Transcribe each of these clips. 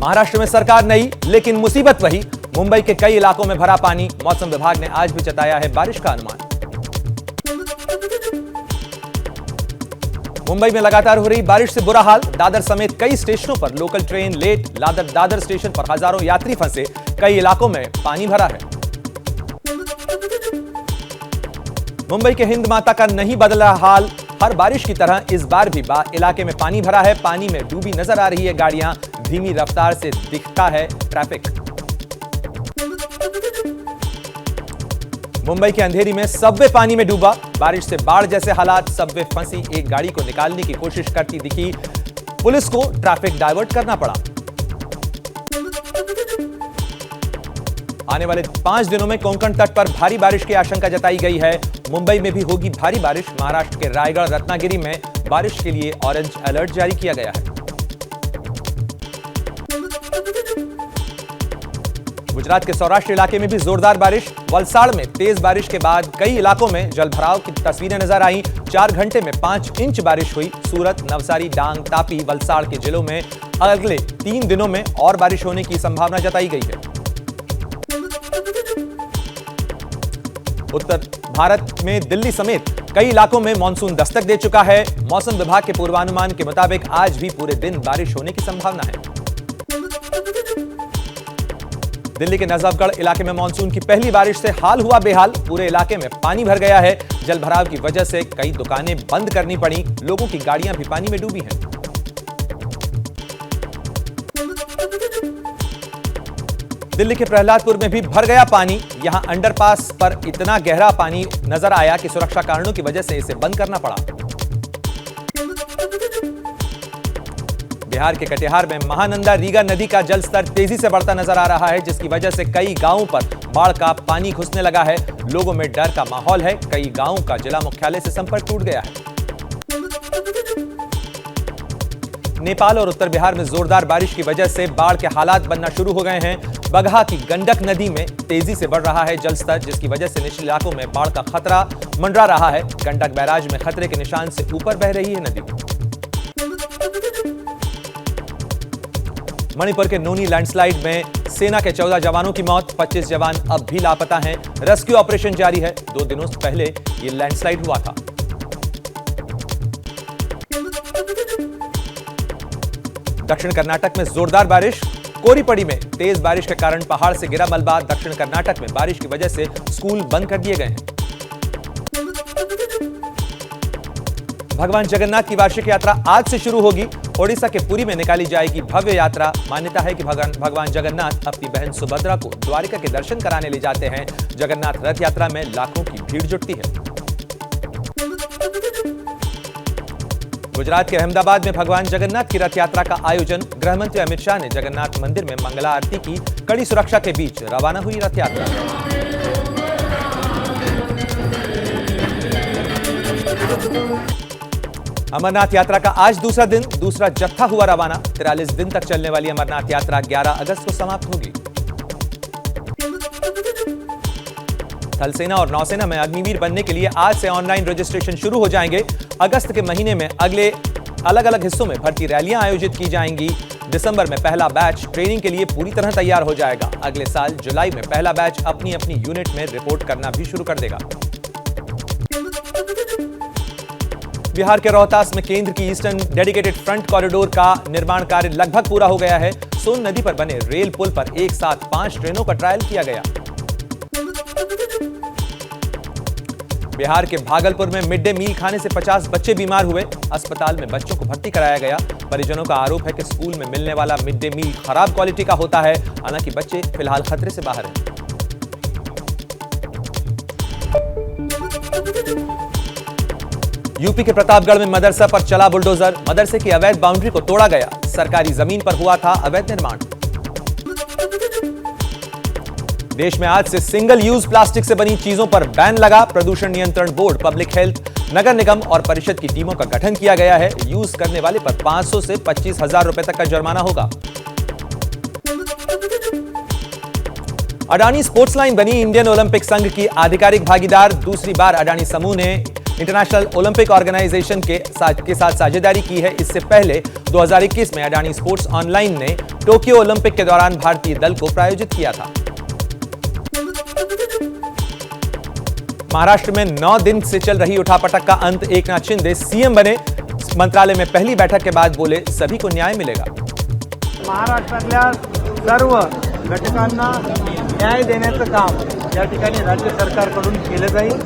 महाराष्ट्र में सरकार नई, लेकिन मुसीबत वही। मुंबई के कई इलाकों में भरा पानी। मौसम विभाग ने आज भी जताया है बारिश का अनुमान। मुंबई में लगातार हो रही बारिश से बुरा हाल। दादर समेत कई स्टेशनों पर local train late. Dadar station पर हजारों यात्री फंसे। कई इलाकों में पानी भरा है। मुंबई के हिंद माता का नहीं बदला हाल। हर बारिश की तरह इस बार भी इलाके में पानी भरा है। पानी में डूबी नजर आ रही है गाड़ियां। धीमी रफ्तार से दिखता है ट्रैफिक। मुंबई के अंधेरी में सबवे पानी में डूबा। बारिश से बाढ़ जैसे हालात। सबवे फंसी एक गाड़ी को निकालने की कोशिश करती दिखी। पुलिस को ट्रैफिक डायवर्ट करना पड़ा। आने वाले 5 दिनों में कोंकण तट पर भारी बारिश की आशंका जताई गई है। मुंबई में भी होगी भारी बारिश। महाराष्ट्र के रायगढ़, रत्नागिरी में बारिश के लिए ऑरेंज अलर्ट जारी किया गया है। गुजरात के सौराष्ट्र इलाके में भी जोरदार बारिश। वलसाड़ में तेज बारिश के बाद कई इलाकों में जलभराव की तस्वीरें नजर आईं। 4 घंटे में 5 इंच बारिश हुई। सूरत, नवसारी, डांग, तापी, वलसाड़ के जिलों में अगले 3 दिनों में और बारिश होने की संभावना जताई गई है। उत्तर भारत में दिल्ली समेत कई इलाकों में मानसून दस्तक दे चुका है। मौसम विभाग के पूर्वानुमान के मुताबिक आज भी पूरे दिन बारिश होने की संभावना है। दिल्ली के नजफगढ़ इलाके में मानसून की पहली बारिश से हाल हुआ बेहाल। पूरे इलाके में पानी भर गया है। जलभराव की वजह से कई दुकानें बंद करनी पड़ी। लोगों की गाड़ियां भी पानी में डूबी हैं। दिल्ली के प्रहलादपुर में भी भर गया पानी। यहां अंडरपास पर इतना गहरा पानी नजर आया कि सुरक्षा कारणों की वजह से इसे बंद करना पड़ा। बिहार के कटिहार में महानंदा रीगा नदी का जलस्तर तेजी से बढ़ता नजर आ रहा है, जिसकी वजह से कई गांवों पर बाढ़ का पानी घुसने लगा है। लोगों में डर का माहौल है। कई गांवों का जिला मुख्यालय से संपर्क टूट गया है। नेपाल और उत्तर बिहार में जोरदार बारिश की वजह से बाढ़ के हालात बनना शुरू हो गए हैं। बगहा की गंडक नदी में तेजी से बढ़ रहा है जलस्तर, जिसकी वजह से निचले इलाकों में बाढ़ का खतरा मंडरा रहा है। गंडक बैराज में खतरे के निशान से ऊपर बह रही है नदी। मणिपुर के नोनी लैंडस्लाइड में सेना के 14 जवानों की मौत। 25 जवान अब भी लापता हैं। रेस्क्यू ऑपरेशन जारी है। 2 दिनों पहले ये लैंडस्लाइड हुआ था। दक्षिण कर्नाटक में जोरदार बारिश। कोरीपड़ी में तेज बारिश के कारण पहाड़ से गिरा मलबा। दक्षिण कर्नाटक में बारिश की वजह से स्कूल बंद कर दिए गए हैं। भगवान जगन्नाथ की वार्षिक यात्रा आज से शुरू होगी। ओडिशा के पुरी में निकाली जाएगी भव्य यात्रा। मान्यता है कि भगवान जगन्नाथ अपनी बहन सुभद्रा को द्वारिका के दर्शन कराने ले जाते हैं। जगन्नाथ रथ यात्रा में लाखों की भीड़ जुटती है। गुजरात के अहमदाबाद में भगवान जगन्नाथ की रथ यात्रा का आयोजन। गृह मंत्री अमित शाह ने जगन्नाथ मंदिर में मंगला आरती की। कड़ी सुरक्षा के बीच रवाना हुई रथ यात्रा। अमरनाथ यात्रा का आज दूसरा दिन। दूसरा जत्था हुआ रवाना। 43 दिन तक चलने वाली अमरनाथ यात्रा 11 अगस्त को समाप्त होगी। थल सेना और नौसेना में अग्निवीर बनने के लिए आज से ऑनलाइन रजिस्ट्रेशन शुरू हो जाएंगे। अगस्त के महीने में अगले अलग अलग हिस्सों में भर्ती रैलियां आयोजित की जाएंगी। दिसंबर में पहला बैच ट्रेनिंग के लिए पूरी तरह तैयार हो जाएगा। अगले साल जुलाई में पहला बैच अपनी अपनी यूनिट में रिपोर्ट करना भी शुरू कर देगा। बिहार के रोहतास में केंद्र की ईस्टर्न डेडिकेटेड फ्रंट कॉरिडोर का निर्माण कार्य लगभग पूरा हो गया है। सोन नदी पर बने रेल पुल पर एक साथ 5 ट्रेनों का ट्रायल किया गया। बिहार के भागलपुर में मिड डे मील खाने से 50 बच्चे बीमार हुए। अस्पताल में बच्चों को भर्ती कराया गया। परिजनों का आरोप है कि स्कूल में मिलने वाला मिड डे मील खराब क्वालिटी का होता है। हालांकि बच्चे फिलहाल खतरे से बाहर हैं। यूपी के प्रतापगढ़ में मदरसा पर चला बुलडोजर। मदरसे की अवैध बाउंड्री को तोड़ा गया। सरकारी जमीन पर हुआ था अवैध निर्माण। देश में आज से सिंगल यूज प्लास्टिक से बनी चीजों पर बैन लगा। प्रदूषण नियंत्रण बोर्ड, पब्लिक हेल्थ, नगर निगम और परिषद की टीमों का गठन किया गया है। यूज करने वाले पर 500 से 25,000 रुपए तक का जुर्माना होगा। अडानी स्पोर्ट्स लाइन बनी इंडियन ओलंपिक संघ की आधिकारिक भागीदार। दूसरी बार अडानी समूह ने इंटरनेशनल ओलंपिक ऑर्गेनाइजेशन के साथ साझेदारी की है। इससे पहले 2021 में अडानी स्पोर्ट्स ऑनलाइन ने टोक्यो ओलंपिक के दौरान भारतीय दल को प्रायोजित किया था। महाराष्ट्र में 9 दिन से चल रही उठापटक का अंत, एकनाथ शिंदे सीएम बने। मंत्रालय में पहली बैठक के बाद बोले सभी को न्याय मिलेगा। महाराष्ट्रातल्या सर्व घटकांना न्याय देण्याचं काम या ठिकाणी राज्य सरकारकडून केलं जाईल।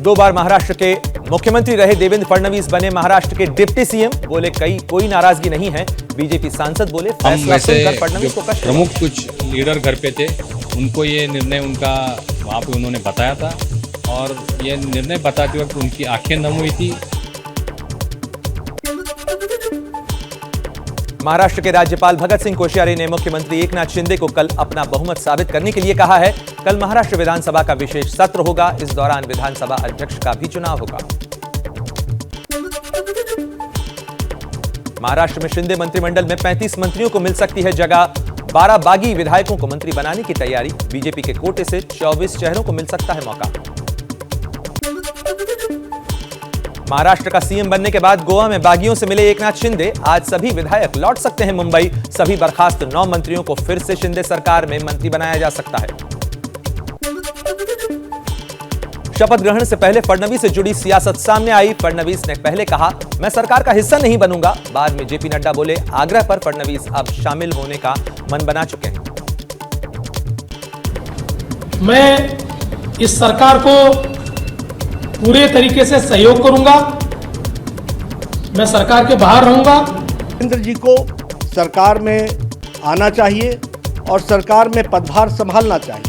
2 बार महाराष्ट्र के मुख्यमंत्री रहे देवेंद्र फडणवीस बने महाराष्ट्र के डिप्टी सीएम। बोले कोई नाराजगी नहीं है। बीजेपी सांसद बोले फैसला सुनकर फडणवीस को कष्ट। प्रमुख कुछ लीडर घर पे थे, उनको ये निर्णय उनका वहाँ पे उन्होंने बताया था और ये निर्णय बताते वक्त उनकी आंखें नम हुई थी। महाराष्ट्र के राज्यपाल भगत सिंह कोश्यारी ने मुख्यमंत्री एकनाथ शिंदे को कल अपना बहुमत साबित करने के लिए कहा है। कल महाराष्ट्र विधानसभा का विशेष सत्र होगा। इस दौरान विधानसभा अध्यक्ष का भी चुनाव होगा। महाराष्ट्र में शिंदे मंत्रिमंडल में 35 मंत्रियों को मिल सकती है जगह। 12 बागी विधायकों को मंत्री बनाने की तैयारी। बीजेपी के कोटे से 24 चेहरों को मिल सकता है मौका। महाराष्ट्र का सीएम बनने के बाद गोवा में बागियों से मिले एकनाथ शिंदे। आज सभी विधायक लौट सकते हैं मुंबई। सभी बर्खास्त 9 मंत्रियों को फिर से शिंदे सरकार में मंत्री बनाया जा सकता है। शपथ ग्रहण से पहले फडणवीस से जुड़ी सियासत सामने आई। फडणवीस ने पहले कहा मैं सरकार का हिस्सा नहीं बनूंगा। बाद में जेपी नड्डा बोले आग्रह पर फडणवीस अब शामिल होने का मन बना चुके हैं। मैं इस सरकार को पूरे तरीके से सहयोग करूंगा। मैं सरकार के बाहर रहूंगा। नरेंद्र जी को सरकार में आना चाहिए और सरकार में पदभार संभालना चाहिए।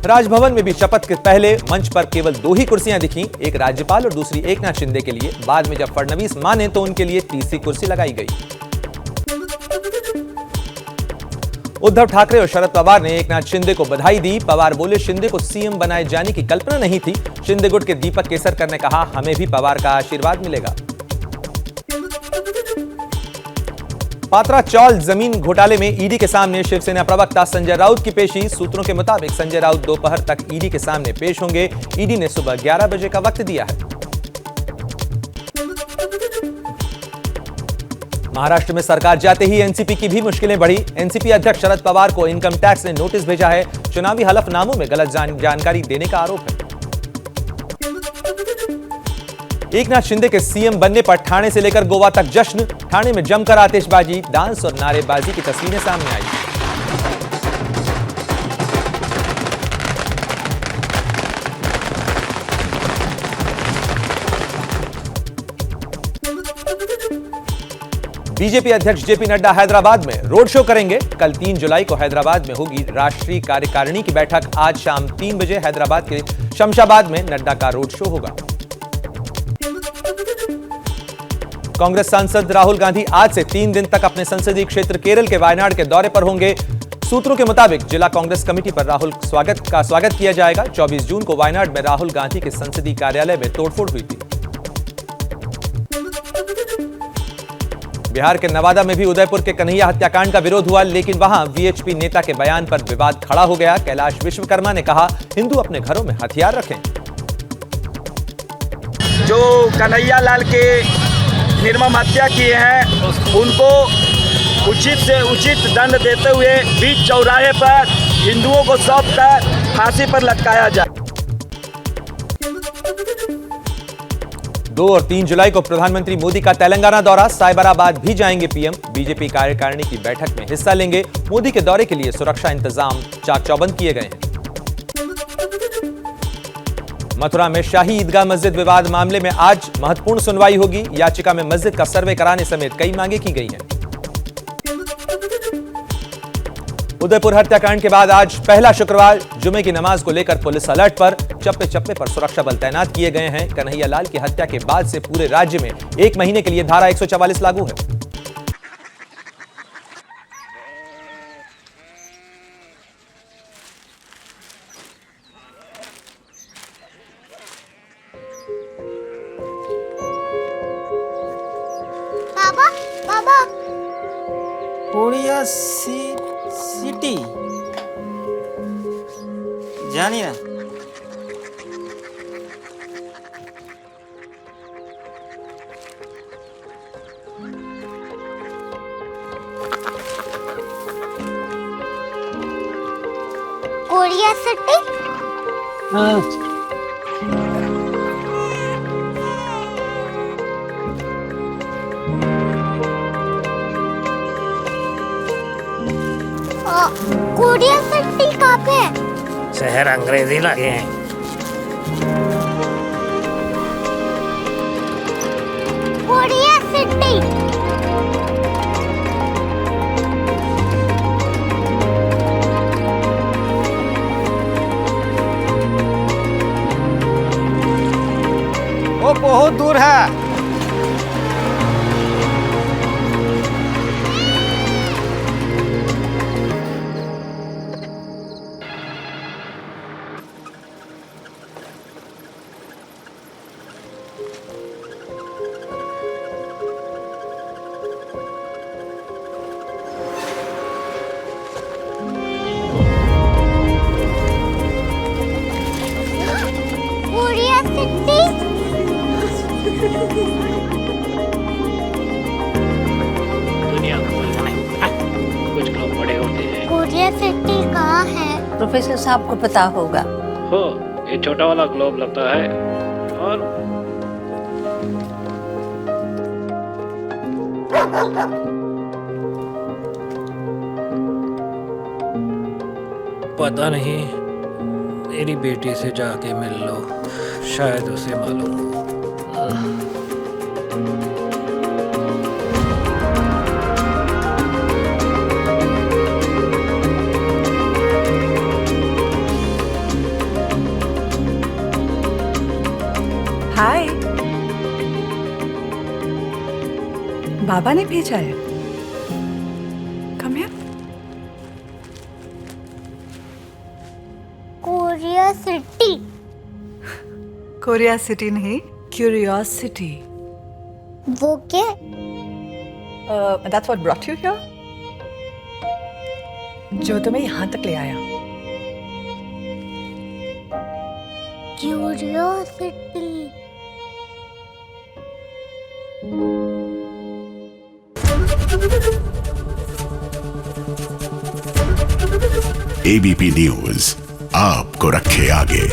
राजभवन में भी शपथ के पहले मंच पर केवल 2 ही कुर्सियां दिखी, एक राज्यपाल और दूसरी एकनाथ शिंदे के लिए। बाद में जब फडणवीस माने तो उनके लिए तीसरी कुर्सी लगाई गई। उद्धव ठाकरे और शरद पवार ने एकनाथ शिंदे को बधाई दी। पवार बोले शिंदे को सीएम बनाए जाने की कल्पना नहीं थी। शिंदे गुट के दीपक केसरकर ने कहा हमें भी पवार का आशीर्वाद मिलेगा। पात्रा चौल जमीन घोटाले में ईडी के सामने शिवसेना प्रवक्ता संजय राउत की पेशी। सूत्रों के मुताबिक संजय राउत दोपहर तक ईडी के सामने पेश होंगे। ईडी ने सुबह 11 बजे का वक्त दिया है। महाराष्ट्र में सरकार जाते ही एनसीपी की भी मुश्किलें बढ़ी। एनसीपी अध्यक्ष शरद पवार को इनकम टैक्स ने नोटिस भेजा है। चुनावी हलफनामों में गलत जानकारी देने का आरोप है। एकनाथ शिंदे के सीएम बनने पर ठाणे से लेकर गोवा तक जश्न। ठाणे में जमकर आतिशबाजी, डांस और नारेबाजी की तस्वीरें सामने आई। बीजेपी अध्यक्ष जेपी नड्डा हैदराबाद में रोड शो करेंगे। कल 3 जुलाई को हैदराबाद में होगी राष्ट्रीय कार्यकारिणी की बैठक। आज शाम 3 बजे हैदराबाद के शमशाबाद में नड्डा का रोड शो होगा। कांग्रेस सांसद राहुल गांधी आज से 3 दिन तक अपने संसदीय क्षेत्र केरल के वायनाड के दौरे पर होंगे। सूत्रों के मुताबिक जिला कांग्रेस कमेटी पर राहुल का स्वागत किया जाएगा। 24 जून को वायनाड में राहुल गांधी के संसदीय कार्यालय में तोड़फोड़ हुई थी। बिहार के नवादा में भी उदयपुर के कन्हैया हत्याकांड का विरोध हुआ, लेकिन वहां वीएचपी नेता के बयान पर विवाद खड़ा हो गया। कैलाश विश्वकर्मा ने कहा हिंदू अपने घरों में हथियार रखें। जो कन्हैया लाल के निर्मम हत्या किए हैं उनको उचित से उचित दंड देते हुए बीच चौराहे पर हिंदुओं को सौंपकर फांसी पर लटकाया जाए। 2 और 3 जुलाई को प्रधानमंत्री मोदी का तेलंगाना दौरा। साइबराबाद भी जाएंगे पीएम। बीजेपी कार्यकारिणी की बैठक में हिस्सा लेंगे। मोदी के दौरे के लिए सुरक्षा इंतजाम चाक चौबंद किए गए हैं। मथुरा में शाही ईदगाह मस्जिद विवाद मामले में आज महत्वपूर्ण सुनवाई होगी। याचिका में मस्जिद का सर्वे कराने समेत कई मांगे की गई हैं। उदयपुर हत्याकांड के बाद आज पहला शुक्रवार, जुमे की नमाज को लेकर पुलिस अलर्ट पर। चप्पे चप्पे पर सुरक्षा बल तैनात किए गए हैं। कन्हैया लाल की हत्या के बाद से पूरे राज्य में 1 महीने के लिए धारा 144 लागू है। बाबा बाबा कोरिया सिटी জানি না कोरिया सिटी। कोरिया सिटी कहाँ पे है? शहर अंग्रेजी लगे हैं। Korea city. वो बहुत दूर है। Korea city. दुनिया को बोलना है, कुछ लोग बड़े होते हैं। कोरिया सिटी कहाँ है? प्रोफेसर साहब को पता होगा। हो, ये छोटा वाला ग्लोब लगता है और पता नहीं, मेरी बेटी से जाके मिल लो, शायद उसे मालूम हो। हाय, बाबा ने भेजा है। Come here. Korea city. Korea city नहीं, क्यूरियोसिटी। वो क्या? That's what brought you here? जो तुम्हें यहाँ तक ले आया। क्यूरियोसिटी। एबीपी न्यूज आपको रखे आगे।